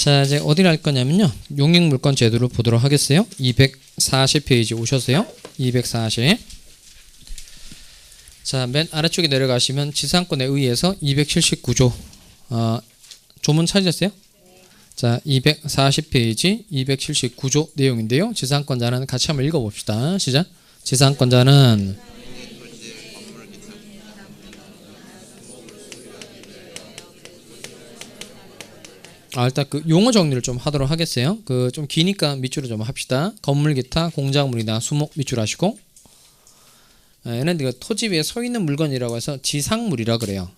자, 이제 어디를 할 거냐면요. 용익물권 제도를 보도록 하겠어요. 240페이지 오셨어요. 240. 자, 맨 아래쪽에 내려가시면 지상권에 의해서 279조 조문 찾으셨어요? 자, 240페이지 279조 내용인데요. 지상권자는 같이 한번 읽어봅시다. 시작. 지상권자는 일단 그 용어 정리를 좀 하도록 하겠어요. 그 좀 기니까 밑줄을 좀 합시다. 건물, 기타, 공작물이나 수목 밑줄 하시고, 얘는 토지 위에 서 있는 물건이라고 해서 지상물이라 그래요.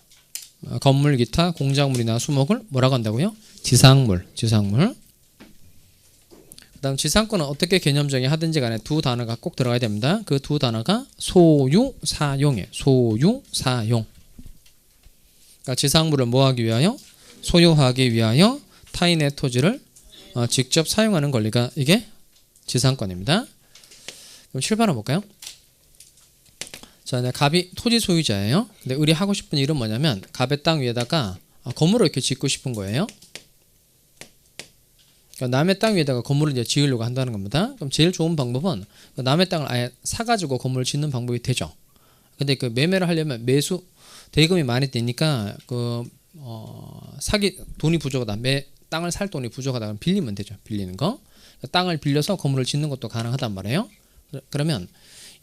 건물, 기타, 공작물이나 수목을 뭐라고 한다고요? 지상물. 그다음 지상권은 어떻게 개념 정의하든지 간에 두 단어가 꼭 들어가야 됩니다. 그 두 단어가 소유, 사용이에요. 소유, 사용. 그러니까 지상물을 뭐하기 위하여? 소유하기 위하여 타인의 토지를 직접 사용하는 권리가 이게 지상권입니다. 그럼 출발해 볼까요? 자, 갑이 토지 소유자예요. 근데 우리 하고 싶은 일은 뭐냐면 갑의 땅 위에다가 건물을 이렇게 짓고 싶은 거예요. 그러니까 남의 땅 위에다가 건물을 이제 지으려고 한다는 겁니다. 그럼 제일 좋은 방법은 남의 땅을 아예 사가지고 건물을 짓는 방법이 되죠. 근데 그 매매를 하려면 매수 대금이 많이 되니까 사기 돈이 부족하다. 땅을 살 돈이 부족하다. 그럼 빌리면 되죠. 빌리는 거. 땅을 빌려서 건물을 짓는 것도 가능하단 말이에요. 그러면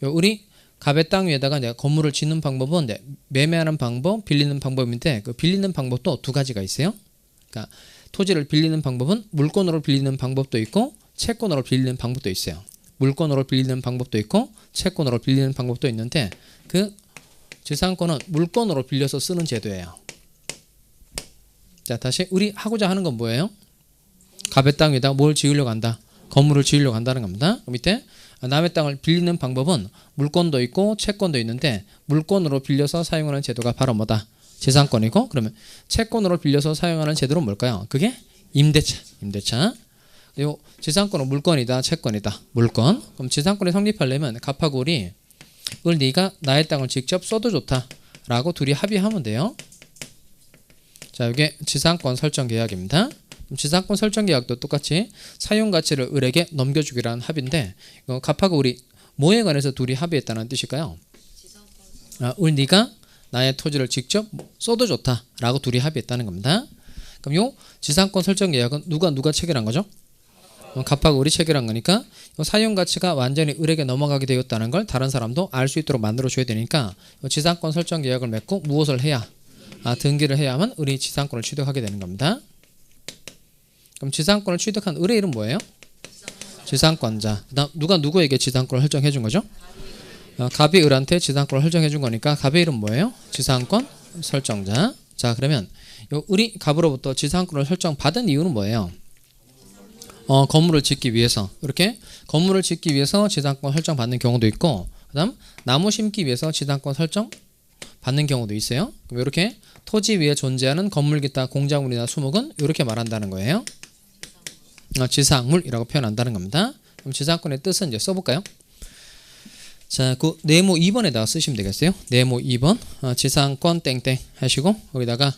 우리 갑의 땅 위에다가 내가 건물을 짓는 방법은 매매하는 방법, 빌리는 방법인데 그 빌리는 방법도 두 가지가 있어요. 그러니까 토지를 빌리는 방법은 물건으로 빌리는 방법도 있고 채권으로 빌리는 방법도 있어요. 물건으로 빌리는 방법도 있고 채권으로 빌리는 방법도 있는데 그 지상권은 물건으로 빌려서 쓰는 제도예요. 자, 다시 우리 하고자 하는 건 뭐예요? 갑의 땅 위에다 뭘 지으려고 한다? 건물을 지으려고 한다는 겁니다. 그 밑에 남의 땅을 빌리는 방법은 물건도 있고 채권도 있는데 물건으로 빌려서 사용하는 제도가 바로 뭐다? 지상권이고, 그러면 채권으로 빌려서 사용하는 제도는 뭘까요? 그게 임대차. 그리고 지상권은 물건이다, 채권이다. 물건. 그럼 지상권이 성립하려면 갑하고 우리 이걸 네가 나의 땅을 직접 써도 좋다 라고 둘이 합의하면 돼요. 자, 이게 지상권 설정 계약입니다. 지상권 설정 계약도 똑같이 사용 가치를 을에게 넘겨주기라는 합의인데 갑하고 우리 뭐에 관해서 둘이 합의했다는 뜻일까요? 을 네가 나의 토지를 직접 써도 좋다 라고 둘이 합의했다는 겁니다. 그럼 요 지상권 설정 계약은 누가 체결한 거죠? 갑하고 을이 체결한 거니까 사용 가치가 완전히 을에게 넘어가게 되었다는 걸 다른 사람도 알 수 있도록 만들어 줘야 되니까 지상권 설정 계약을 맺고 무엇을 해야? 등기를 해야 하면 을이 지상권을 취득하게 되는 겁니다. 그럼 지상권을 취득한 을의 이름 뭐예요? 지상권자. 그다음 누가 누구에게 지상권을 설정해 준 거죠? 갑이 을한테 지상권을 설정해 준 거니까 갑의 이름 뭐예요? 지상권 설정자. 자, 그러면 요 을이 갑으로부터 지상권을 설정받은 이유는 뭐예요? 건물을 짓기 위해서. 이렇게 건물을 짓기 위해서 지상권 설정받는 경우도 있고, 그다음 나무 심기 위해서 지상권 설정 받는 경우도 있어요. 그럼 이렇게 토지 위에 존재하는 건물, 기타, 공작물이나 수목은 이렇게 말한다는 거예요. 지상물이라고 표현한다는 겁니다. 그럼 지상권의 뜻은 이제 써볼까요? 자, 그 네모 2번에다가 쓰시면 되겠어요. 네모 2번 지상권 땡땡 하시고 거기다가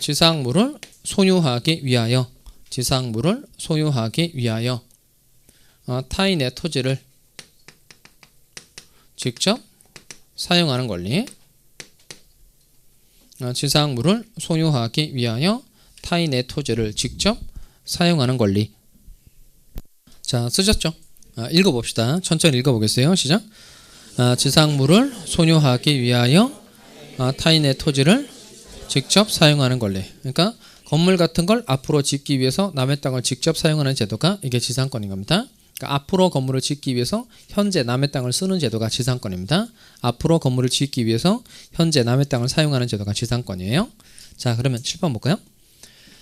지상물을 소유하기 위하여 타인의 토지를 직접 사용하는 권리. 지상물을 소유하기 위하여 타인의 토지를 직접 사용하는 권리. 자, 쓰셨죠? 읽어봅시다. 천천히 읽어보겠어요. 시작. 지상물을 소유하기 위하여 타인의 토지를 직접 사용하는 권리. 그러니까 건물 같은 걸 앞으로 짓기 위해서 남의 땅을 직접 사용하는 제도가 이게 지상권인 겁니다. 그러니까 앞으로 건물을 짓기 위해서 현재 남의 땅을 쓰는 제도가 지상권입니다. 앞으로 건물을 짓기 위해서 현재 남의 땅을 사용하는 제도가 지상권이에요. 자, 그러면 7번 볼까요?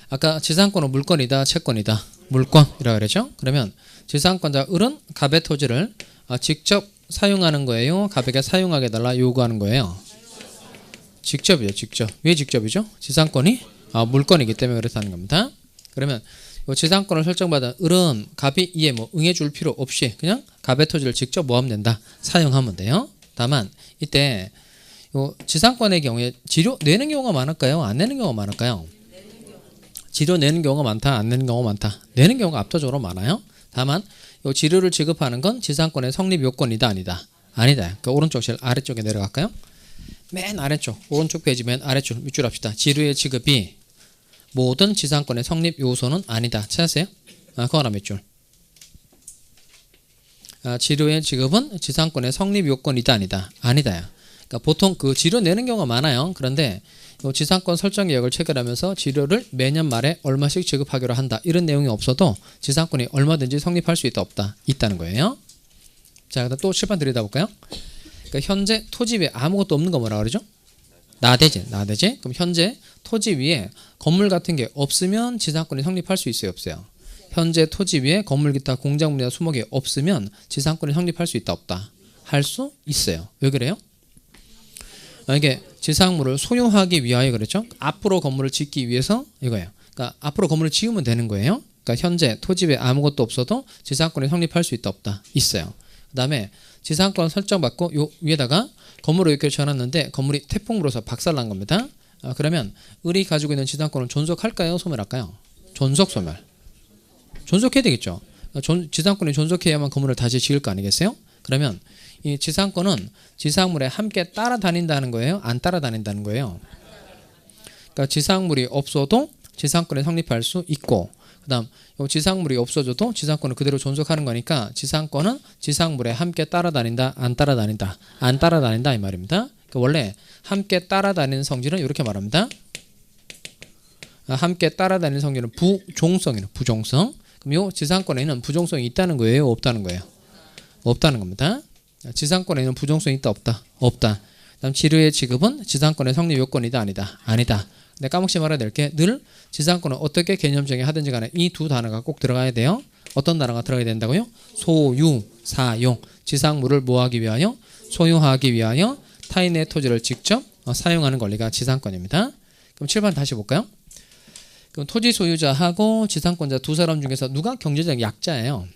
아까 지상권은 물건이다, 채권이다. 물건이라고 그랬죠? 그러면 지상권자 을은 갑의 토지를 직접 사용하는 거예요? 갑에게 사용하게 해달라 요구하는 거예요? 직접이죠, 직접. 왜 직접이죠? 지상권이 물건이기 때문에 그렇다는 겁니다. 그러면 지상권을 설정받은 을은 갑이 이에 응해줄 필요 없이 그냥 갑의 토지를 직접 하면 된다? 사용하면 돼요. 다만 이때 지상권의 경우에 지료 내는 경우가 많을까요? 안 내는 경우가 많을까요? 지료 내는 경우가 많다, 안 내는 경우가 많다. 내는 경우가 압도적으로 많아요. 다만 이 지료를 지급하는 건 지상권의 성립 요건이다, 아니다. 아니다. 그러니까 오른쪽 제일 아래쪽에 내려갈까요? 맨 아래쪽, 오른쪽 페이지 맨 아래쪽 밑줄 합시다. 지료의 지급이 모든 지상권의 성립 요소는 아니다. 찾았어요? 그거나 몇 줄. 지료의 지급은 지상권의 성립 요건이다, 아니다. 아니다야. 그러니까 보통 그 지료 내는 경우가 많아요. 그런데 지상권 설정 계약을 체결하면서 지료를 매년 말에 얼마씩 지급하기로 한다. 이런 내용이 없어도 지상권이 얼마든지 성립할 수 있다, 없다. 있다는 거예요. 자, 그다음 또 칠판 들여다볼까요? 그러니까 현재 토지 위에 아무것도 없는 거 뭐라 그러죠? 나대지. 그럼 현재 토지 위에 건물 같은 게 없으면 지상권이 성립할 수 있어요, 없어요? 현재 토지 위에 건물 기타 공작물이나 수목이 없으면 지상권이 성립할 수 있다, 없다? 할 수 있어요. 왜 그래요? 이게 지상물을 소유하기 위하여 그랬죠? 앞으로 건물을 짓기 위해서 이거예요. 그러니까 앞으로 건물을 지으면 되는 거예요. 그러니까 현재 토지 위에 아무것도 없어도 지상권이 성립할 수 있다, 없다? 있어요. 그 다음에 지상권 설정받고 요 위에다가 건물을 이렇게 지어놨는데 건물이 태풍 불어서 박살난 겁니다. 그러면 을이 가지고 있는 지상권을 존속할까요? 소멸할까요? 존속, 소멸. 존속해야 되겠죠. 지상권이 존속해야만 건물을 다시 지을 거 아니겠어요? 그러면 이 지상권은 지상물에 함께 따라다닌다는 거예요? 안 따라다닌다는 거예요? 그러니까 지상물이 없어도 지상권이 성립할 수 있고, 그 다음 지상물이 없어져도 지상권을 그대로 존속하는 거니까 지상권은 지상물에 함께 따라다닌다, 안 따라다닌다? 안 따라다닌다 이 말입니다. 그러니까 원래 함께 따라다니는 성질은 이렇게 말합니다. 함께 따라다니는 성질은 부종성이에요. 부종성. 그럼 요 지상권에는 부종성이 있다는 거예요? 없다는 거예요? 없다는 겁니다. 지상권에는 부종성이 있다, 없다? 없다. 그다음 지료의 지급은 지상권의 성립 요건이다, 아니다? 아니다. 근데 까먹지 말아야 될 게 늘 지상권은 어떻게 개념 정의하든지 간에 이 두 단어가 꼭 들어가야 돼요. 어떤 단어가 들어가야 된다고요? 소유, 사용. 지상물을 뭐하기 위하여? 소유하기 위하여 타인의 토지를 직접 사용하는 권리가 지상권입니다. 그럼 7번 다시 볼까요? 그럼 토지 소유자하고 지상권자 두 사람 중에서 누가 경제적 약자예요?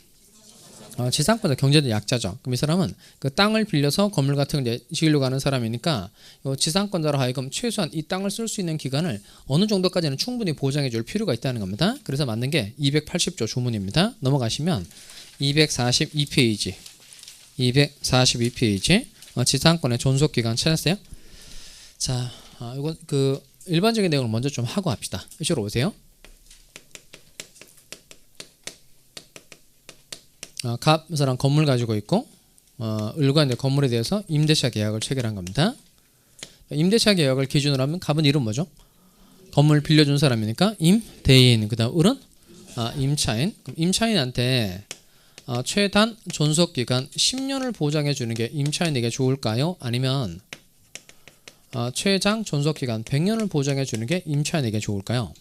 지상권자 경제적 약자죠. 그럼 이 사람은 그 땅을 빌려서 건물 같은 걸 지으려고 하는 사람이니까 지상권자로 하여금 최소한 이 땅을 쓸 수 있는 기간을 어느 정도까지는 충분히 보장해 줄 필요가 있다는 겁니다. 그래서 맞는 게 280조 조문입니다. 넘어가시면 242페이지 지상권의 존속기간 찾았어요? 자, 이건 그 일반적인 내용을 먼저 좀 하고 합시다. 이쪽으로 오세요. 갑사람 건물 가지고 있고 을과 이제 건물에 대해서 임대차 계약을 체결한 겁니다. 임대차 계약을 기준으로 하면 갑은 이름 뭐죠? 건물 빌려준 사람이니까 임대인. 그다음 을은 임차인. 그럼 임차인한테 최단 존속기간 10년을 보장해 주는 게 임차인에게 좋을까요? 아니면 최장 존속기간 100년을 보장해 주는 게 임차인에게 좋을까요?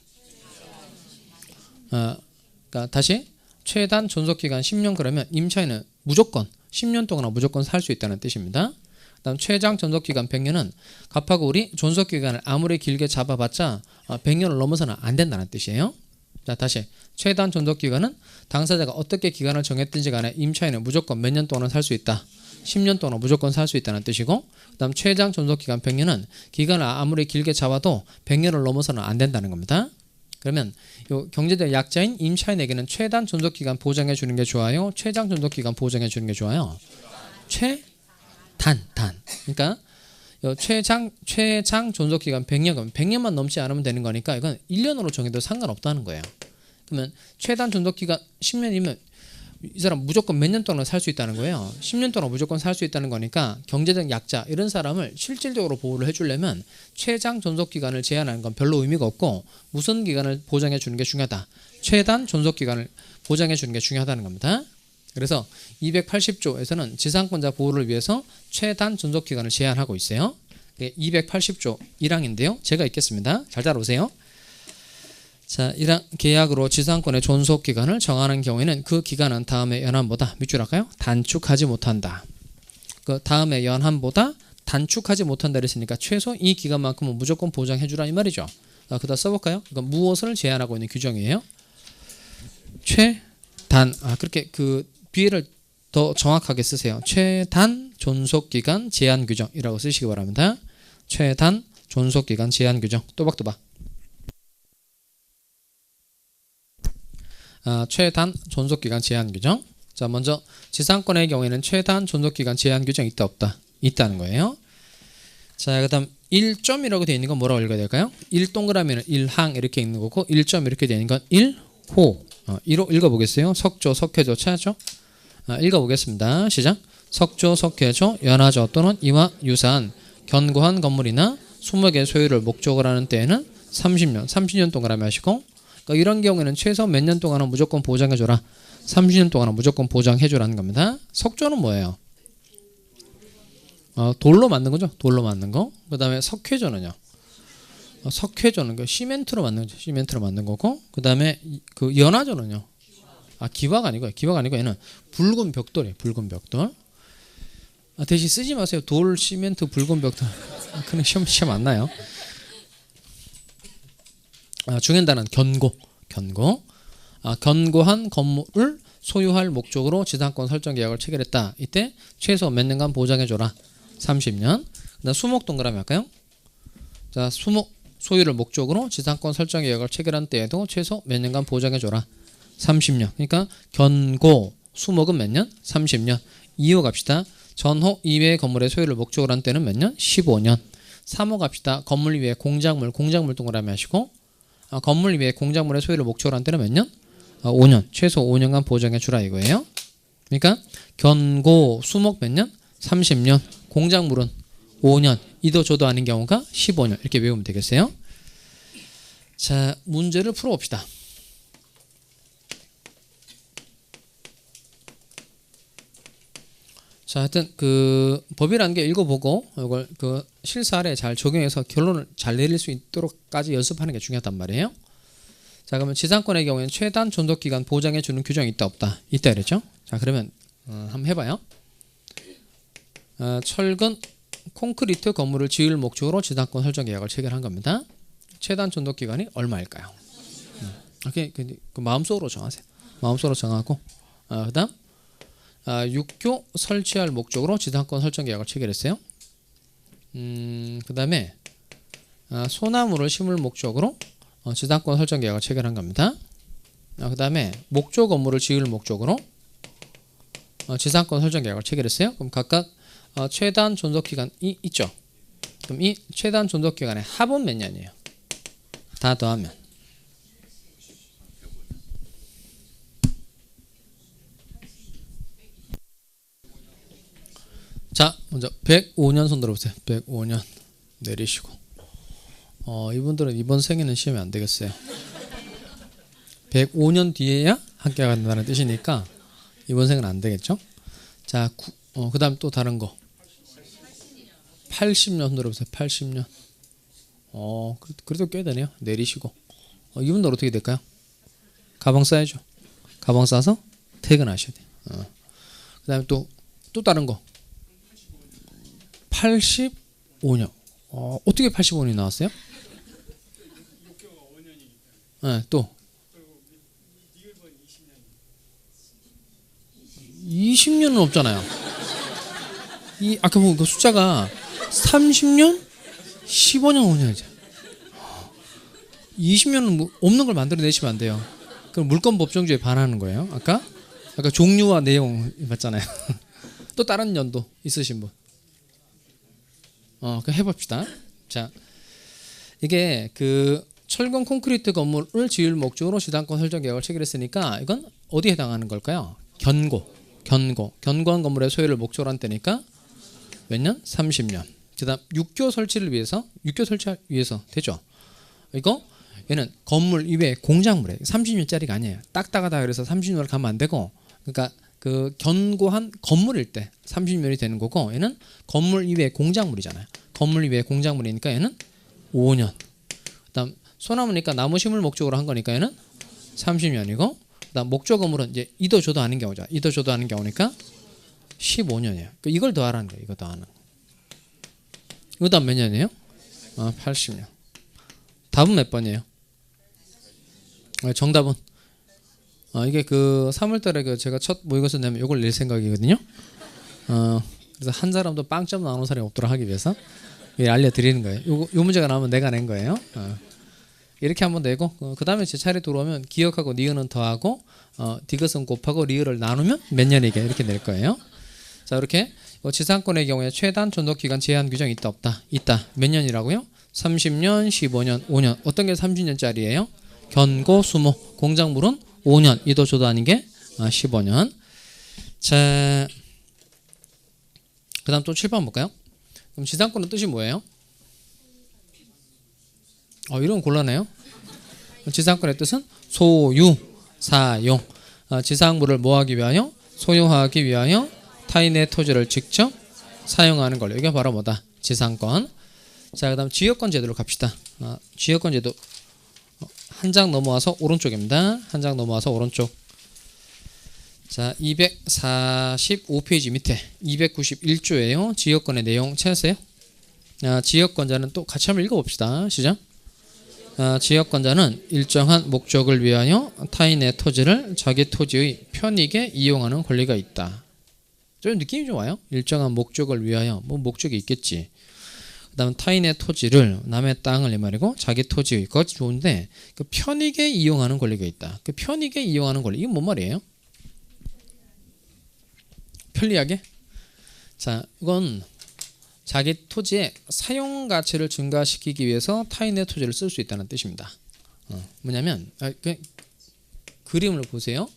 그러니까 다시 최단 존속기간 10년 그러면 임차인은 무조건 10년 동안 무조건 살 수 있다는 뜻입니다. 그다음 최장 존속기간 100년은 갑하고 을이 존속기간을 아무리 길게 잡아봤자 100년을 넘어서는 안 된다는 뜻이에요. 자, 다시 최단 존속기간은 당사자가 어떻게 기간을 정했든지 간에 임차인은 무조건 몇 년 동안 살 수 있다. 10년 동안 무조건 살 수 있다는 뜻이고, 그다음 최장 존속기간 100년은 기간을 아무리 길게 잡아도 100년을 넘어서는 안 된다는 겁니다. 그러면 요 경제적 약자인 임차인에게는 최단 존속기간 보장해 주는 게 좋아요? 최장 존속기간 보장해 주는 게 좋아요? 단. 그러니까 요 최장 존속기간 100년, 100년만 넘지 않으면 되는 거니까 이건 1년으로 정해도 상관없다는 거예요. 그러면 최단 존속기간 10년이면 이 사람 무조건 몇 년 동안 살 수 있다는 거예요. 10년 동안 무조건 살 수 있다는 거니까 경제적 약자 이런 사람을 실질적으로 보호를 해주려면 최장 존속기간을 제한하는 건 별로 의미가 없고 무슨 기간을 보장해 주는 게 중요하다. 최단 존속기간을 보장해 주는 게 중요하다는 겁니다. 그래서 280조에서는 지상권자 보호를 위해서 최단 존속기간을 제한하고 있어요. 280조 1항인데요. 제가 읽겠습니다. 잘 따라오세요. 자, 1항 계약으로 지상권의 존속기간을 정하는 경우에는 그 기간은 다음의 연한보다 밑줄 할까요? 단축하지 못한다. 그 다음의 연한보다 단축하지 못한다 그랬으니까 최소 이 기간만큼은 무조건 보장해 주라 이 말이죠. 그다 써볼까요? 이건 무엇을 제한하고 있는 규정이에요? 최단. 그렇게 그 뒤에를 더 정확하게 쓰세요. 최단 존속기간 제한 규정이라고 쓰시기 바랍니다. 최단 존속기간 제한 규정. 또박또박. 최단 존속기간 제한 규정. 자, 먼저 지상권의 경우에는 최단 존속기간 제한 규정 있다 없다? 있다는 거예요. 자, 그다음 1점이라고 되어 있는 건 뭐라고 읽어야 될까요? 1동그라미는 1항 이렇게 있는 거고 1점 이렇게 되어 있는 건 1호. 1호 읽어보겠어요. 석조, 석회조 찾았죠? 읽어보겠습니다. 시작. 석조, 석회조, 연화조 또는 이와 유사한 견고한 건물이나 수목의 소유를 목적으로 하는 때에는 30년 동그라미 하시고, 그러니까 이런 경우에는 최소 몇 년 동안은 무조건 보장해줘라. 30년 동안은 무조건 보장해줘라는 겁니다. 석조는 뭐예요? 돌로 만든 거죠. 돌로 만든 거. 그 다음에 석회조는요. 석회조는 그 시멘트로 만든 거죠. 시멘트로 만든 거고. 그 다음에 그 연화조는요. 기와가 아니고요. 기와가 아니고 얘는 붉은 벽돌이에요. 붉은 벽돌. 대신 쓰지 마세요. 돌, 시멘트, 붉은 벽돌. 그냥 시험 안 나요. 중요한 견고. 견고한 건물을 소유할 목적으로 지상권 설정 계약을 체결했다. 이때 최소 몇 년간 보장해줘라. 30년. 그다음 수목 동그라미 할까요? 자, 수목 소유를 목적으로 지상권 설정 계약을 체결한 때에도 최소 몇 년간 보장해줘라. 30년. 그러니까 견고 수목은 몇 년? 30년. 2호 갑시다. 전호 이외의 건물의 소유를 목적으로 한 때는 몇 년? 15년. 3호 갑시다. 건물 이외의 공작물 동그라미 하시고, 건물 이외의 공작물의 소유를 목적으로 한 때는 몇 년? 5년. 최소 5년간 보장해 주라 이거예요. 그러니까 견고 수목 몇 년? 30년. 공작물은 5년. 이도 저도 아닌 경우가 15년. 이렇게 외우면 되겠어요. 자, 문제를 풀어봅시다. 자, 하여튼 그 법이라는 게 읽어보고 이걸 그 실사례에 잘 적용해서 결론을 잘 내릴 수 있도록까지 연습하는 게 중요하단 말이에요. 자, 그러면 지상권의 경우에는 최단 존속기간 보장해주는 규정이 있다 없다? 있다 그랬죠? 자, 그러면 한번 해봐요. 철근 콘크리트 건물을 지을 목적으로 지상권 설정 계약을 체결한 겁니다. 최단 존속기간이 얼마일까요? 그 마음속으로 정하세요. 마음속으로 정하고, 그 다음 육교 설치할 목적으로 지상권 설정 계약을 체결했어요. 그 다음에 소나무를 심을 목적으로 지상권 설정 계약을 체결한 겁니다. 그 다음에 목조 건물을 지을 목적으로 지상권 설정 계약을 체결했어요. 그럼 각각 최단 존속기간이 있죠. 그럼 이 최단 존속기간의 합은 몇 년이에요? 다 더하면 자, 먼저 105년 손 들어보세요. 105년 내리시고. 이분들은 이번 생에는 시험이 안 되겠어요. 105년 뒤에야 합격을 한다는 뜻이니까 이번 생은 안 되겠죠. 자, 그 다음 또 다른 거. 80년 손 들어보세요. 80년. 그래도 꽤 되네요. 내리시고. 이분들 어떻게 될까요? 가방 싸야죠. 가방 싸서 퇴근하셔야 돼요. 그 다음에 또 다른 거. 85년. 어떻게 85년이 나왔어요? 네, 또 20년은 없잖아요. 아까 보면 그 숫자가 30년, 15년, 5년이죠. 20년은 뭐 없는 걸 만들어내시면 안 돼요. 그럼 물권법정주의에 반하는 거예요. 아까 종류와 내용 봤잖아요. 또 다른 연도 있으신 분? 그럼 해봅시다. 자, 이게 그 철근 콘크리트 건물을 지을 목적으로 지상권 설정 계약을 체결했으니까 이건 어디에 해당하는 걸까요? 견고한 건물의 소유를 목적으로 한 때니까 몇 년? 30년. 그다음 육교 설치를 위해서 되죠. 얘는 건물 이외에 공작물에 30년짜리가 아니에요. 딱딱하다 그래서 30년을 가면 안 되고, 그러니까 그 견고한 건물일 때 30년이 되는 거고, 얘는 건물 이외에 공작물이잖아요. 건물 이외에 공작물이니까 얘는 5년. 그다음 소나무니까 나무 심을 목적으로 한 거니까 얘는 30년이고, 그다음 목조 건물은 이제 이도 저도 아닌 경우죠. 이도 저도 아닌 경우니까 15년이에요. 이걸 더하라는 거예요. 이거 더하는. 이거 다음 몇 년이에요? 80년. 답은 몇 번이에요? 정답은 이게 그 3월달에 그 제가 첫 모의고사 내면 이걸 낼 생각이거든요. 그래서 한 사람도 빵점 나오는 사람이 없도록 하기 위해서 알려드리는 거예요. 요 문제가 나오면 내가 낸 거예요. 이렇게 한번 내고 그 다음에 제 차례 들어오면 기억하고 니은은 더하고 디귿은 곱하고 리을을 나누면 몇 년이게 이렇게 낼 거예요. 자 이렇게 지상권의 경우에 최단 존속기간 제한 규정이 있다 없다? 있다. 몇 년이라고요? 30년, 15년, 5년. 어떤 게 30년짜리예요? 견고, 수목. 공작물은 5년. 이도 저도 아닌 게 15년. 자, 그 다음 또 7번 볼까요? 그럼 지상권의 뜻이 뭐예요? 이런 건 곤란해요. 지상권의 뜻은 소유, 사용. 지상물을 뭐하기 위하여? 소유하기 위하여 타인의 토지를 직접 사용하는 걸. 이게 바로 뭐다? 지상권. 자, 그 다음 지역권 제도로 갑시다. 지역권 제도 한 장 넘어와서 오른쪽입니다. 한 장 넘어와서 오른쪽. 자, 245페이지 밑에 291조예요. 지역권의 내용 찾았어요? 지역권자는 또 같이 한번 읽어봅시다. 시작. 지역권자는 일정한 목적을 위하여 타인의 토지를 자기 토지의 편익에 이용하는 권리가 있다. 좀 느낌이 좀 와요? 일정한 목적을 위하여 뭐 목적이 있겠지. 그 다음 타인의 토지를 남의 땅을 이 말이고 자기 토지의 그것이 좋은데 그 편익에 이용하는 권리가 있다. 그 편익에 이용하는 권리 이건 뭔 말이에요? 편리하게? 자 이건 자기 토지의 사용 가치를 증가시키기 위해서 타인의 토지를 쓸 수 있다는 뜻입니다. 뭐냐면 그림을 보세요.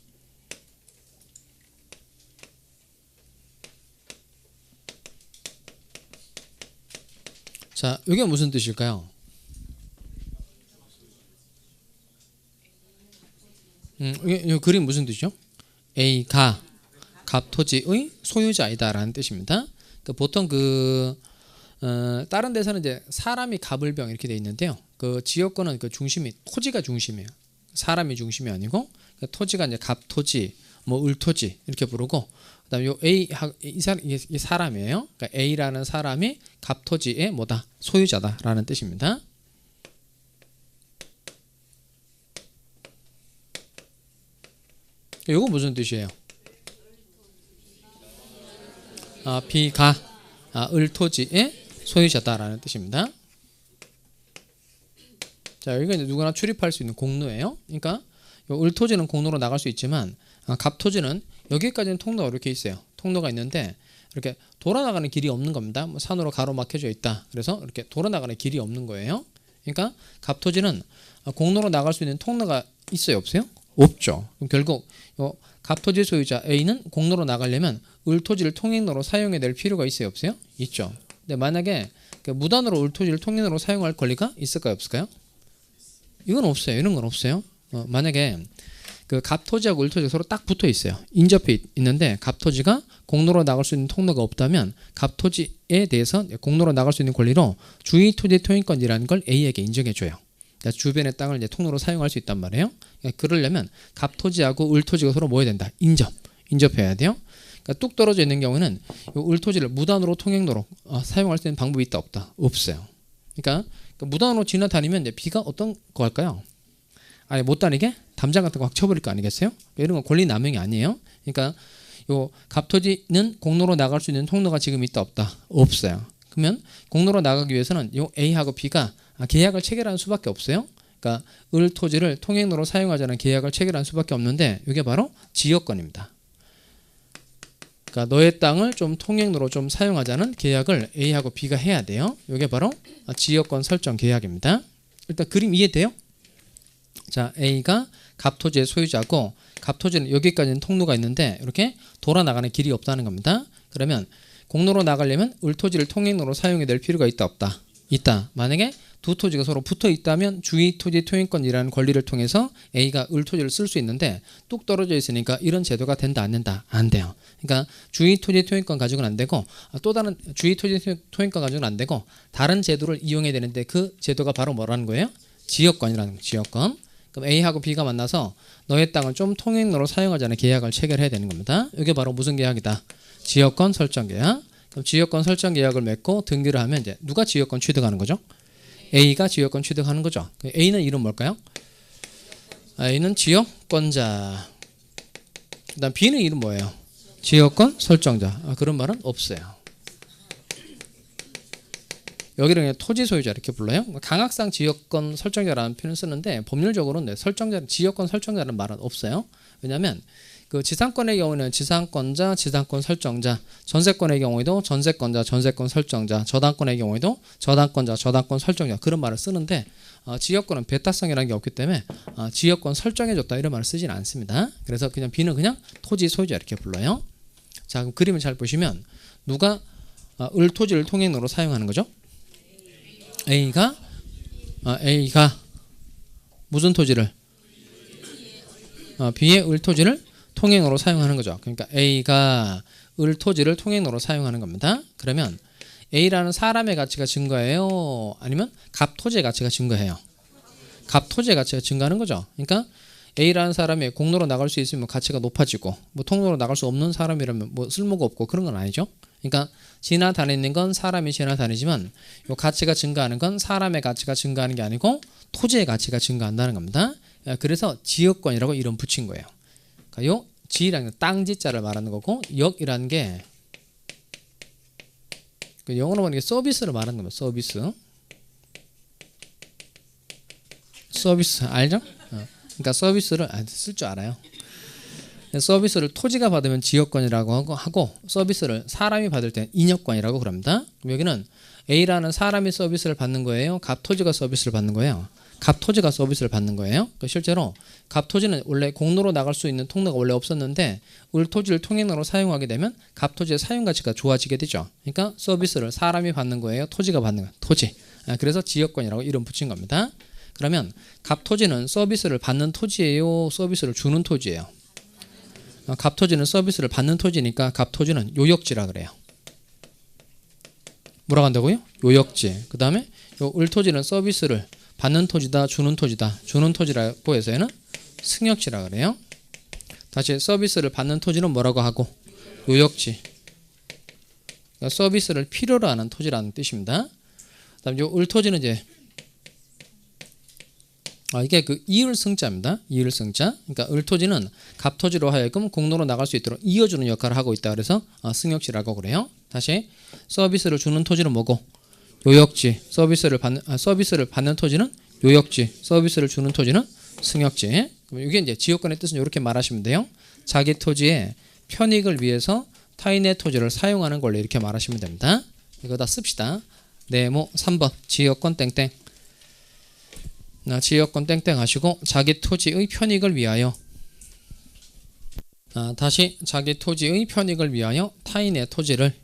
자, 이게 무슨 뜻일까요? 이 그림 무슨 뜻이죠? A가 갑토지의 소유자이다라는 뜻입니다. 보통 다른 데서는 이제 사람이 갑을병 이렇게 돼 있는데요. 그 지역권은 그 중심이 토지가 중심이에요. 사람이 중심이 아니고 그 토지가 이제 갑토지, 뭐 을토지 이렇게 부르고. 그다음에 요 A 이 사람이에요. 그러니까 A라는 사람이 갑토지의 뭐다? 소유자다라는 뜻입니다. 이거 무슨 뜻이에요? B가 을토지의 소유자다라는 뜻입니다. 자, 여기가 이제 누구나 출입할 수 있는 공로예요. 그러니까 요 을토지는 공로로 나갈 수 있지만 갑토지는 여기까지는 통로가 이렇게 있어요. 통로가 있는데 이렇게 돌아나가는 길이 없는 겁니다. 뭐 산으로 가로막혀져 있다. 그래서 이렇게 돌아나가는 길이 없는 거예요. 그러니까 갑토지는 공로로 나갈 수 있는 통로가 있어요, 없어요? 없죠. 그럼 결국 갑토지 소유자 A는 공로로 나가려면 을토지를 통행로로 사용해야 될 필요가 있어요, 없어요? 있죠. 근데 만약에 무단으로 을토지를 통행로로 사용할 권리가 있을까요, 없을까요? 이건 없어요. 이런 건 없어요. 만약에 그 갑토지하고 을토지가 서로 딱 붙어 있어요. 인접해 있는데 갑토지가 공로로 나갈 수 있는 통로가 없다면 갑토지에 대해서 공로로 나갈 수 있는 권리로 주의 토지 통행권이라는 걸 A에게 인정해 줘요. 그러니까 주변의 땅을 이제 통로로 사용할 수 있단 말이에요. 그러니까 그러려면 갑토지하고 을토지가 서로 뭐 해야 된다? 인접해야 돼요. 그러니까 뚝 떨어져 있는 경우는 이 을토지를 무단으로 통행로로 사용할 수 있는 방법이 있다 없다? 없어요. 그러니까 무단으로 지나다니면 이제 B가 어떤 거 할까요? 아예 못 다니게 담장 같은 거 확 쳐버릴 거 아니겠어요? 이런 건 권리 남용이 아니에요. 그러니까 요 갑토지는 공로로 나갈 수 있는 통로가 지금 있다 없다? 없어요. 그러면 공로로 나가기 위해서는 요 A하고 B가 계약을 체결하는 수밖에 없어요. 그러니까 을토지를 통행로로 사용하자는 계약을 체결할 수밖에 없는데 이게 바로 지역권입니다. 그러니까 너의 땅을 좀 통행로로 좀 사용하자는 계약을 A하고 B가 해야 돼요. 이게 바로 지역권 설정 계약입니다. 일단 그림 이해돼요? 자, A가 갑토지의 소유자고 갑토지는 여기까지는 통로가 있는데 이렇게 돌아 나가는 길이 없다는 겁니다. 그러면 공로로 나가려면 을토지를 통행로로 사용해야 될 필요가 있다 없다? 있다. 만약에 두 토지가 서로 붙어 있다면 주의 토지 통행권이라는 권리를 통해서 A가 을토지를 쓸 수 있는데 뚝 떨어져 있으니까 이런 제도가 된다 안 된다? 안 돼요. 그러니까 주의 토지 통행권 가지고는 안 되고 또 다른 주의 토지 통행권 가지고는 안 되고 다른 제도를 이용해야 되는데 그 제도가 바로 뭐라는 거예요? 지역권이라는 거예요. 지역권. 그럼 A하고 B가 만나서 너의 땅을 좀 통행로로 사용하자는 계약을 체결해야 되는 겁니다. 이게 바로 무슨 계약이다? 지역권 설정 계약. 그럼 지역권 설정 계약을 맺고 등기를 하면 이제 누가 지역권 취득하는 거죠? A가 지역권 취득하는 거죠. A는 이름 뭘까요? A는 지역권자. 그다음 B는 이름 뭐예요? 지역권 설정자. 그런 말은 없어요. 여기를 그냥 토지 소유자 이렇게 불러요. 강학상 지역권 설정자라는 표현을 쓰는데 법률적으로는 지역권 설정자라는 말은 없어요. 왜냐하면 그 지상권의 경우는 지상권자, 지상권 설정자, 전세권의 경우에도 전세권자, 전세권 설정자, 저당권의 경우에도 저당권자, 저당권 설정자 그런 말을 쓰는데 지역권은 배타성이라는 게 없기 때문에 지역권 설정해줬다 이런 말을 쓰진 않습니다. 그래서 그냥 B는 그냥 토지 소유자 이렇게 불러요. 자, 그럼 그림을 잘 보시면 누가 을 토지를 통행로로 사용하는 거죠? A가 무슨 토지를? B의 을 토지를 통행로로 사용하는 거죠. 그러니까 A가 을 토지를 통행로로 사용하는 겁니다. 그러면 A라는 사람의 가치가 증가해요? 아니면 갑 토지의 가치가 증가해요? 갑 토지의 가치가 증가하는 거죠. 그러니까 A라는 사람이 공로로 나갈 수 있으면 가치가 높아지고 뭐 통로로 나갈 수 없는 사람이라면 뭐 쓸모가 없고 그런 건 아니죠. 그러니까 지나다니는 건 사람이 지나다니지만 요 가치가 증가하는 건 사람의 가치가 증가하는 게 아니고 토지의 가치가 증가한다는 겁니다. 그래서 지역권이라고 이름 붙인 거예요. 그러니까 요 지라는 땅지자를 말하는 거고 역이라는 게 영어로 보는 게 서비스를 말하는 겁니다. 서비스 알죠? 그러니까 서비스를 쓸 줄 알아요. 서비스를 토지가 받으면 지역권이라고 하고 서비스를 사람이 받을 때는 인역권이라고 그럽니다. 그럼 여기는 A라는 사람이 서비스를 받는 거예요? 갑토지가 서비스를 받는 거예요? 갑토지가 서비스를 받는 거예요. 그러니까 실제로 갑토지는 원래 공로로 나갈 수 있는 통로가 원래 없었는데 을토지를 통행로로 사용하게 되면 갑토지의 사용가치가 좋아지게 되죠. 그러니까 서비스를 사람이 받는 거예요? 토지가 받는 거예요? 토지. 그래서 지역권이라고 이름 붙인 겁니다. 그러면 갑토지는 서비스를 받는 토지예요? 서비스를 주는 토지예요? 갑토지는 서비스를 받는 토지니까 갑토지는 요역지라 그래요. 뭐라고 한다고요? 요역지. 그 다음에 요 을토지는 서비스를 받는 토지다, 주는 토지다. 주는 토지라고 해서는 승역지라 그래요. 다시 서비스를 받는 토지는 뭐라고 하고? 요역지. 그러니까 서비스를 필요로 하는 토지라는 뜻입니다. 그 다음에 요 을토지는 이제 이게 그 이을승자입니다. 이을승자. 그러니까 을토지는 갑토지로 하여금 공로로 나갈 수 있도록 이어주는 역할을 하고 있다. 그래서 승역지라고 그래요. 다시 서비스를 주는 토지는 뭐고? 요역지. 서비스를 받는 토지는 요역지. 서비스를 주는 토지는 승역지. 이게 이제 지역권의 뜻은 이렇게 말하시면 돼요. 자기 토지의 편익을 위해서 타인의 토지를 사용하는 권리 이렇게 말하시면 됩니다. 이거 다 씁시다. 네모 3번 지역권 땡땡. 지역권 땡땡 하시고 자기 토지의 편익을 위하여 다시 자기 토지의 편익을 위하여 타인의 토지를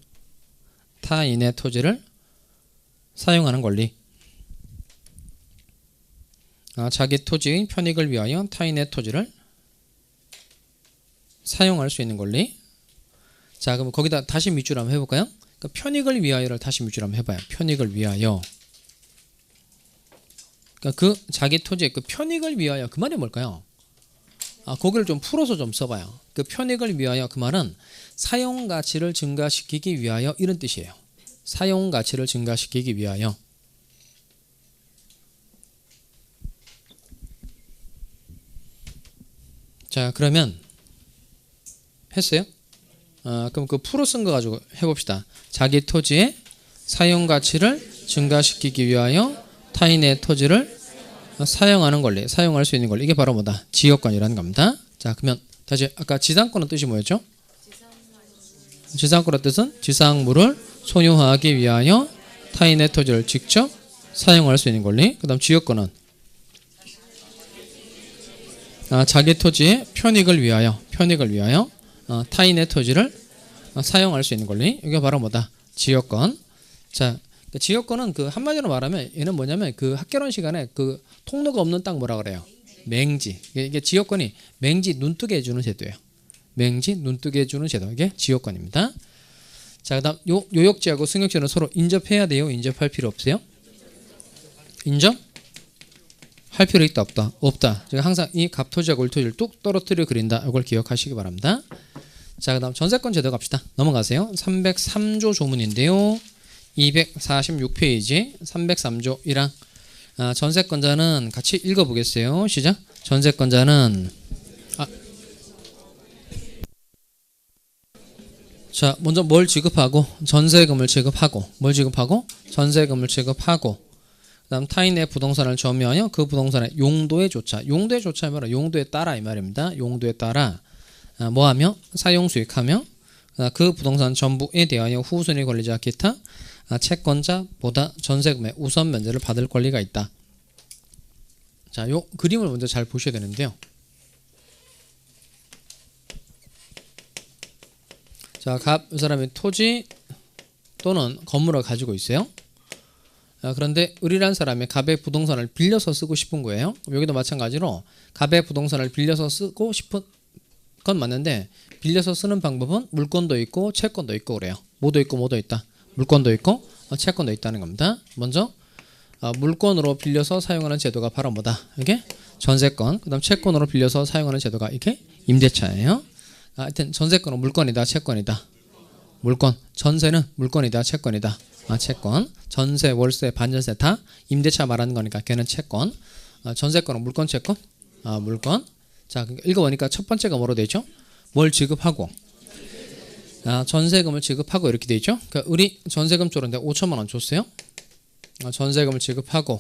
사용하는 권리. 자기 토지의 편익을 위하여 타인의 토지를 사용할 수 있는 권리. 자, 그럼 거기다 다시 밑줄 한번 해볼까요? 그러니까 편익을 위하여를 다시 밑줄 한번 해봐요. 편익을 위하여. 그러니까 그 자기 토지의 그 편익을 위하여 그 말이 뭘까요? 거기를 좀 풀어서 좀 써봐요. 그 편익을 위하여 그 말은 사용 가치를 증가시키기 위하여 이런 뜻이에요. 사용 가치를 증가시키기 위하여. 자, 그러면 했어요? 그럼 그 풀어 쓴 거 가지고 해봅시다. 자기 토지의 사용 가치를 증가시키기 위하여 타인의 토지를 사용하는 권리, 사용할 수 있는 권리. 이게 바로 뭐다? 지역권이라는 겁니다. 자, 그러면 다시 아까 지상권의 뜻이 뭐였죠? 지상권의 뜻은 지상물을 소유하기 위하여 타인의 토지를 직접 사용할 수 있는 권리. 그 다음 지역권은 자기 토지의 편익을 위하여 타인의 토지를 사용할 수 있는 권리. 이게 바로 뭐다? 지역권. 자, 지역권은 그 한마디로 말하면 얘는 뭐냐면 그 학개론 시간에 그 통로가 없는 땅 뭐라 그래요? 맹지. 이게 지역권이 맹지 눈뜨게 해주는 제도예요. 맹지 눈뜨게 해주는 제도. 이게 지역권입니다. 자, 그다음 요역지하고 승역지는 서로 인접해야 돼요. 인접할 필요 없어요? 인접? 할 필요 있다 없다? 없다. 제가 항상 이 갑토지하고 을토지를 뚝 떨어뜨려 그린다. 이걸 기억하시기 바랍니다. 자, 그다음 전세권 제도 갑시다. 넘어가세요. 303조 조문인데요. 246페이지 303조 1항. 전세권자는 같이 읽어보겠어요. 시작. 전세권자는 자, 먼저 뭘 지급하고 전세금을 지급하고 뭘 지급하고 전세금을 지급하고 그다음 타인의 부동산을 점유하여 그 부동산의 용도에 조차 용도에 조차 말은 용도에 따라 이 말입니다. 용도에 따라 뭐하며 사용 수익하며 그 부동산 전부에 대하여 후순위 권리자 기타 채권자보다 전세금의 우선 면제를 받을 권리가 있다. 자, 요 그림을 먼저 잘 보셔야 되는데요. 자, 이 사람이 토지 또는 건물을 가지고 있어요. 그런데 을이라는 사람이 갑의 부동산을 빌려서 쓰고 싶은 거예요. 여기도 마찬가지로 갑의 부동산을 빌려서 쓰고 싶은 건 맞는데 빌려서 쓰는 방법은 물권도 있고 채권도 있고 그래요. 뭐도 있고 뭐도 있다. 물권도 있고 채권도 있다는 겁니다. 먼저 물권으로 빌려서 사용하는 제도가 바로 뭐다? 이게 전세권. 그다음 채권으로 빌려서 사용하는 제도가 이게 임대차예요. 하여튼 전세권은 물권이다, 채권이다. 물권. 전세는 물권이다, 채권이다. 채권. 전세, 월세, 반전세 다 임대차 말하는 거니까 걔는 채권. 전세권은 물권, 채권. 물권. 자, 읽어보니까 첫 번째가 뭐로 되죠? 뭘 지급하고 전세금을 지급하고 이렇게 되죠. 그러니까 우리 전세금 쪽인데 5천만 원 줬어요. 전세금을 지급하고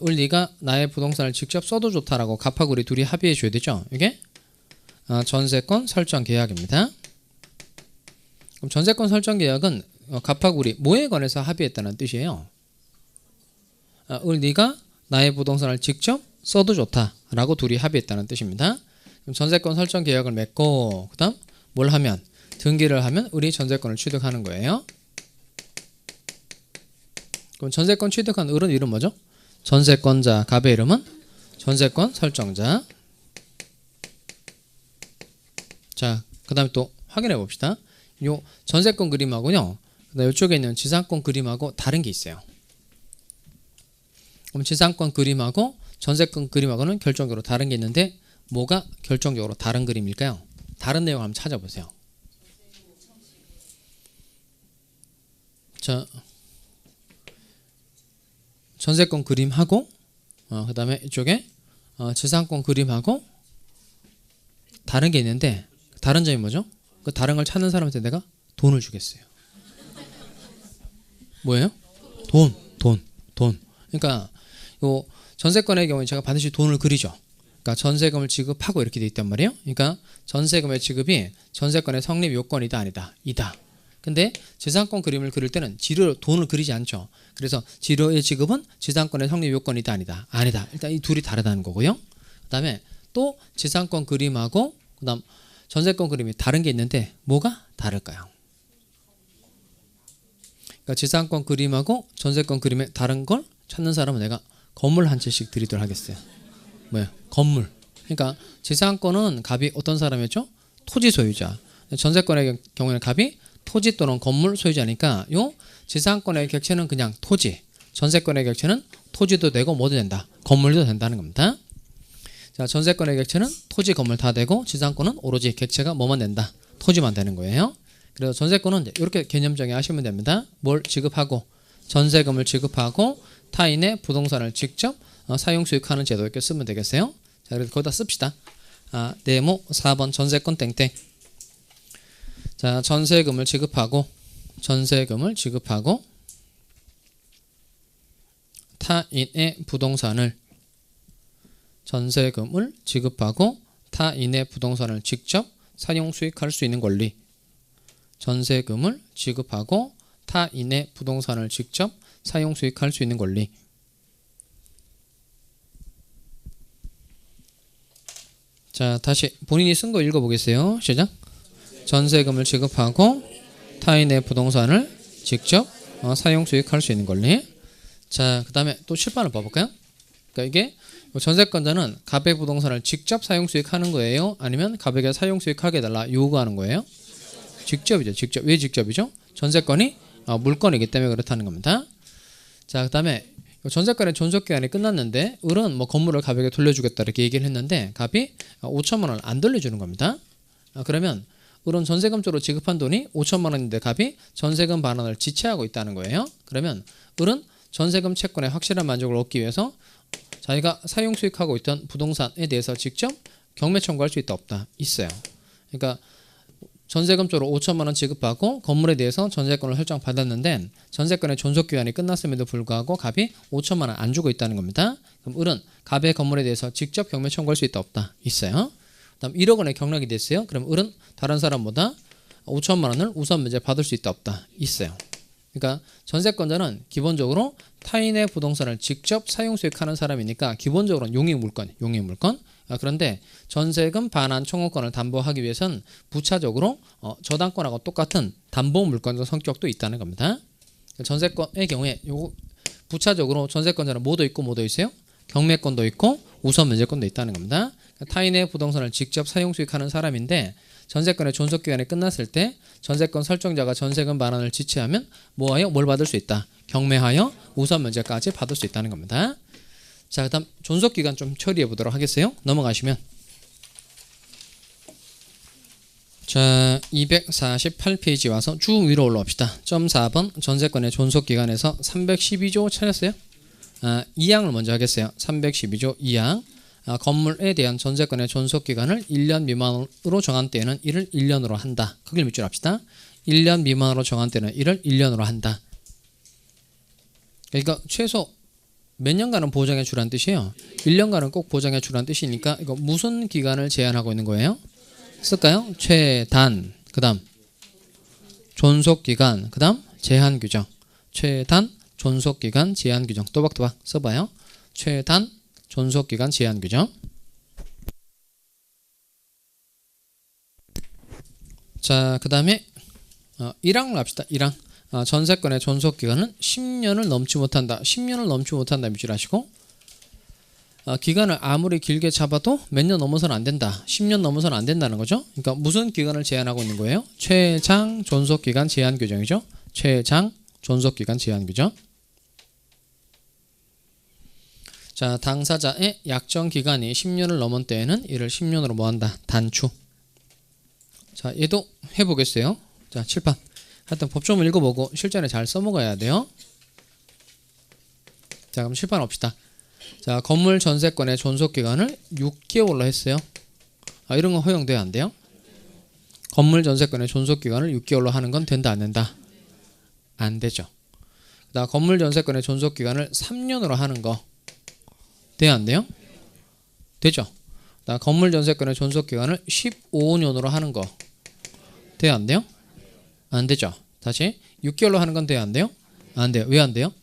을리가 나의 부동산을 직접 써도 좋다라고 갑하고 우리 둘이 합의해 줘야 되죠. 이게 전세권 설정 계약입니다. 그럼 전세권 설정 계약은 갑하고 우리 뭐에 관해서 합의했다는 뜻이에요. 을리가 나의 부동산을 직접 써도 좋다라고 둘이 합의했다는 뜻입니다. 그럼 전세권 설정 계약을 맺고 그다음 뭘 하면 등기를 하면 우리 전세권을 취득하는 거예요. 그럼 전세권 취득한 을은 이름 뭐죠? 전세권자. 갑의 이름은 전세권 설정자. 자, 그 다음에 또 확인해 봅시다. 요 전세권 그림하고요, 그다음 이쪽에 있는 지상권 그림하고 다른 게 있어요. 그럼 지상권 그림하고 전세권 그림하고는 결정적으로 다른 게 있는데 뭐가 결정적으로 다른 그림일까요? 다른 내용 한번 찾아보세요. 자, 전세권 그림하고 그 다음에 이쪽에 지상권 그림하고 다른 게 있는데 다른 점이 뭐죠? 그 다른 걸 찾는 사람한테 내가 돈을 주겠어요. 뭐예요? 돈. 그러니까 요 전세권의 경우에 제가 반드시 돈을 그리죠. 그러니까 전세금을 지급하고 이렇게 돼 있단 말이에요. 그러니까 전세금의 지급이 전세권의 성립 요건이다 아니다. 이다. 근데 지상권 그림을 그릴 때는 지로 돈을 그리지 않죠. 그래서 지로의 지급은 지상권의 성립 요건이다 아니다. 아니다. 일단 이 둘이 다르다는 거고요. 그다음에 또 지상권 그림하고 그다음 전세권 그림이 다른 게 있는데 뭐가 다를까요? 그러니까 지상권 그림하고 전세권 그림의 다른 걸 찾는 사람은 내가 건물 한 채씩 드리도록 하겠어요. 뭐야? 건물. 그러니까 지상권은 갑이 어떤 사람이었죠? 토지 소유자. 전세권의 경우에는 갑이 토지 또는 건물 소유자니까 요 지상권의 객체는 그냥 토지, 전세권의 객체는 토지도 되고 뭐도 된다. 건물도 된다는 겁니다. 자, 전세권의 객체는 토지, 건물 다 되고 지상권은 오로지 객체가 뭐만 된다. 토지만 되는 거예요. 그래서 전세권은 이렇게 개념 정의하시면 됩니다. 뭘 지급하고 전세금을 지급하고 타인의 부동산을 직접 사용 수익하는 제도 이렇게 쓰면 되겠어요. 자, 그래서 거기다 씁시다. 네모 4번 전세권 땡땡. 자, 전세금을 지급하고 타인의 부동산을 전세금을 지급하고 타인의 부동산을 직접 사용 수익할 수 있는 권리. 전세금을 지급하고 타인의 부동산을 직접 사용 수익할 수 있는 권리. 자, 다시 본인이 쓴 거 읽어보겠어요. 시작. 전세금을 지급하고 타인의 부동산을 직접 사용 수익할 수 있는 권리. 자, 그 다음에 또 실판을 봐볼까요? 그러니까 이게 전세권자는 갑의 부동산을 직접 사용 수익하는 거예요? 아니면 갑에게 사용 수익하게 해달라 요구하는 거예요? 직접이죠. 직접. 왜 직접이죠? 전세권이 물건이기 때문에 그렇다는 겁니다. 자, 그 다음에 전세권의 존속기간이 끝났는데 을은 뭐 건물을 갑에게 돌려주겠다 이렇게 얘기를 했는데 갑이 5천만 원을 안 돌려주는 겁니다. 그러면 을은 전세금쪽으로 지급한 돈이 5천만 원인데 갑이 전세금 반환을 지체하고 있다는 거예요. 그러면 을은 전세금 채권의 확실한 만족을 얻기 위해서 자기가 사용 수익하고 있던 부동산에 대해서 직접 경매 청구할 수 있다 없다? 있어요. 그러니까 전세금 쪽으로 5천만 원 지급하고 건물에 대해서 전세권을 설정받았는데 전세권의 존속기간이 끝났음에도 불구하고 갑이 5천만 원 안 주고 있다는 겁니다. 그럼 을은 갑의 건물에 대해서 직접 경매 청구할 수 있다 없다? 있어요. 그다음 1억 원의 경락이 됐어요. 그럼 을은 다른 사람보다 5천만 원을 우선 면제 받을 수 있다 없다? 있어요. 그러니까 전세권자는 기본적으로 타인의 부동산을 직접 사용 수익하는 사람이니까 기본적으로는 용익물건. 그런데 전세금 반환 청구권을 담보하기 위해서는 부차적으로 저당권하고 똑같은 담보물권적 성격도 있다는 겁니다. 전세권의 경우에 요거 부차적으로 전세권자는 뭐도 있고 뭐도 있어요? 경매권도 있고 우선 면제권도 있다는 겁니다. 타인의 부동산을 직접 사용 수익하는 사람인데 전세권의 존속기간이 끝났을 때 전세권 설정자가 전세금 반환을 지체하면 뭐하여 뭘 받을 수 있다? 경매하여 우선 면제까지 받을 수 있다는 겁니다. 자, 그다음 존속기간 좀 처리해 보도록 하겠어요. 넘어가시면 자 248페이지 와서 쭉 위로 올라옵시다. 점 4번 전세권의 존속기간에서 312조 찾았어요? 2항을 먼저 하겠어요. 312조 2항 건물에 대한 전세권의 존속기간을 1년 미만으로 정한 때에는 이를 1년으로 한다. 크기를 밑줄 합시다. 1년 미만으로 정한 때는 이를 1년으로 한다. 그러니까 최소 몇 년간은 보장해 주라는 뜻이에요. 1년간은 꼭 보장해 주라는 뜻이니까 이거 무슨 기간을 제한하고 있는 거예요? 쓸까요? 최단, 그 다음 존속기간, 그 다음 제한규정. 최단, 존속기간, 제한규정. 또박또박 써봐요. 최단, 존속기간, 제한규정. 자, 그 다음에 1항을 합시다. 1항. 전세권의 존속기간은 10년을 넘지 못한다. 10년을 넘지 못한다. 밑줄 하시고 기간을 아무리 길게 잡아도 몇 년 넘어서는 안 된다. 10년 넘어서는 안 된다는 거죠. 그러니까 무슨 기간을 제한하고 있는 거예요? 최장 존속기간 제한 규정이죠. 최장 존속기간 제한 규정. 자, 당사자의 약정 기간이 10년을 넘은 때에는 이를 10년으로 뭐한다? 단축. 자, 얘도 해보겠어요. 자, 7판. 하여튼 법 좀 읽어보고 실전에 잘 써먹어야 돼요. 자, 그럼 7판 옵시다. 자, 건물 전세권의 존속기간을 6개월로 했어요. 이런 건 허용돼야 안 돼요? 건물 전세권의 존속기간을 6개월로 하는 건 된다 안 된다? 안 되죠. 그다음 건물 전세권의 존속기간을 3년으로 하는 거 돼야 안 돼요? 되죠. 그다음 건물 전세권의 존속기간을 15년으로 하는 거 돼야 안 돼요? 안 되죠. 다시 6개월로 하는 건 돼야 안 돼요? 안 돼요. 왜 안 돼요?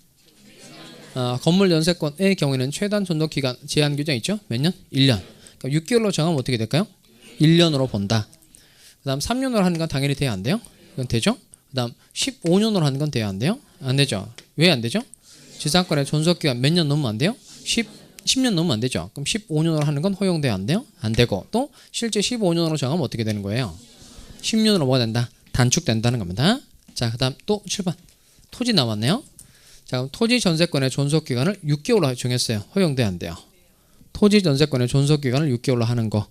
건물 전세권의 경우에는 최단 존속기간 제한 규정 있죠? 몇 년? 1년. 그럼 6개월로 정하면 어떻게 될까요? 1년으로 본다. 그 다음 3년으로 하는 건 당연히 돼야 안 돼요? 이건 되죠? 그 다음 15년으로 하는 건 돼야 안 돼요? 안 되죠. 왜 안 되죠? 지상권의 존속기간 몇 년 넘으면 안 돼요? 10년 넘으면 안 되죠. 그럼 15년으로 하는 건 허용돼야 안 돼요? 안 되고 또 실제 15년으로 정하면 어떻게 되는 거예요? 10년으로 뭐가 된다? 단축된다는 겁니다. 자, 그 다음 또 7번 토지 나왔네요. 자, 그럼 토지 전세권의 존속기간을 6개월로 정했어요. 허용돼 안 돼요? 토지 전세권의 존속기간을 6개월로 하는 거.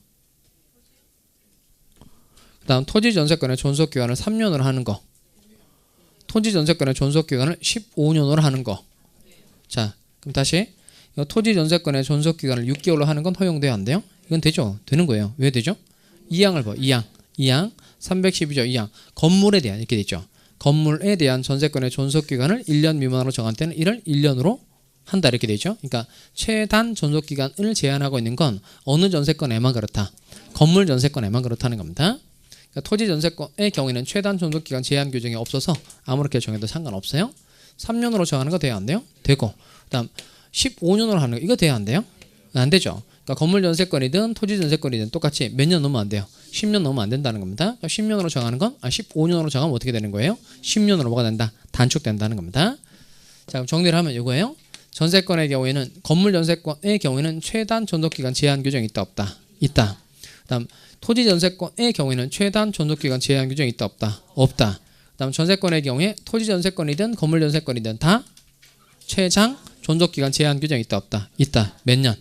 그 다음 토지 전세권의 존속기간을 3년으로 하는 거. 토지 전세권의 존속기간을 15년으로 하는 거. 자, 그럼 다시 토지 전세권의 존속기간을 6개월로 하는 건 허용돼 안 돼요? 이건 되죠. 되는 거예요. 왜 되죠? 2항을 봐. 2항 312조 2항 건물에 대한 이렇게 되죠. 건물에 대한 전세권의 존속기간을 1년 미만으로 정한 때는 이를 1년으로 한다 이렇게 되죠. 그러니까 최단 존속기간을 제한하고 있는 건 어느 전세권에만 그렇다. 건물 전세권에만 그렇다는 겁니다. 그러니까 토지 전세권의 경우에는 최단 존속기간 제한 규정이 없어서 아무렇게 정해도 상관없어요. 3년으로 정하는 거 돼야 안 돼요? 되고 그다음 15년으로 하는 거 이거 돼야 안 돼요? 안 되죠. 그러니까 건물 전세권이든 토지 전세권이든 똑같이 몇 년 넘으면 안 돼요. 10년 넘으면 안 된다는 겁니다. 그러니까 10년으로 정하는 건 15년으로 정하면 어떻게 되는 거예요? 10년으로 뭐가 된다? 단축된다는 겁니다. 자, 그럼 정리를 하면 이거예요. 전세권의 경우에는 건물 전세권의 경우에는 최단 존속기간 제한 규정이 있다 없다? 있다. 그다음 토지 전세권의 경우에는 최단 존속기간 제한 규정이 있다 없다? 없다. 그다음 전세권의 경우에 토지 전세권이든 건물 전세권이든 다 최장 존속기간 제한 규정이 있다 없다? 있다. 몇 년?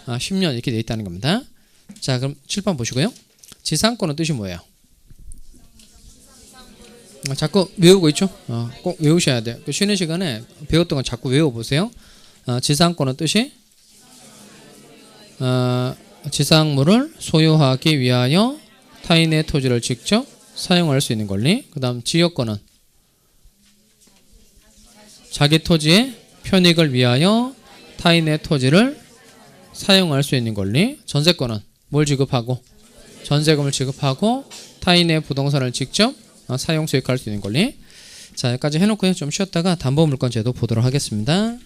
10년 이렇게 돼 있다는 겁니다. 자, 그럼 7번 보시고요. 지상권은 뜻이 뭐예요? 자꾸 외우고 있죠? 꼭 외우셔야 돼요. 쉬는 시간에 배웠던 건 자꾸 외워보세요. 지상권은 뜻이 지상물을 소유하기 위하여 타인의 토지를 직접 사용할 수 있는 권리. 그다음 지역권은 자기 토지의 편익을 위하여 타인의 토지를 사용할 수 있는 권리. 전세권은 뭘 지급하고 전세금을 지급하고 타인의 부동산을 직접 사용 수익할 수 있는 권리. 자, 여기까지 해놓고요. 좀 쉬었다가 담보물권제도 보도록 하겠습니다.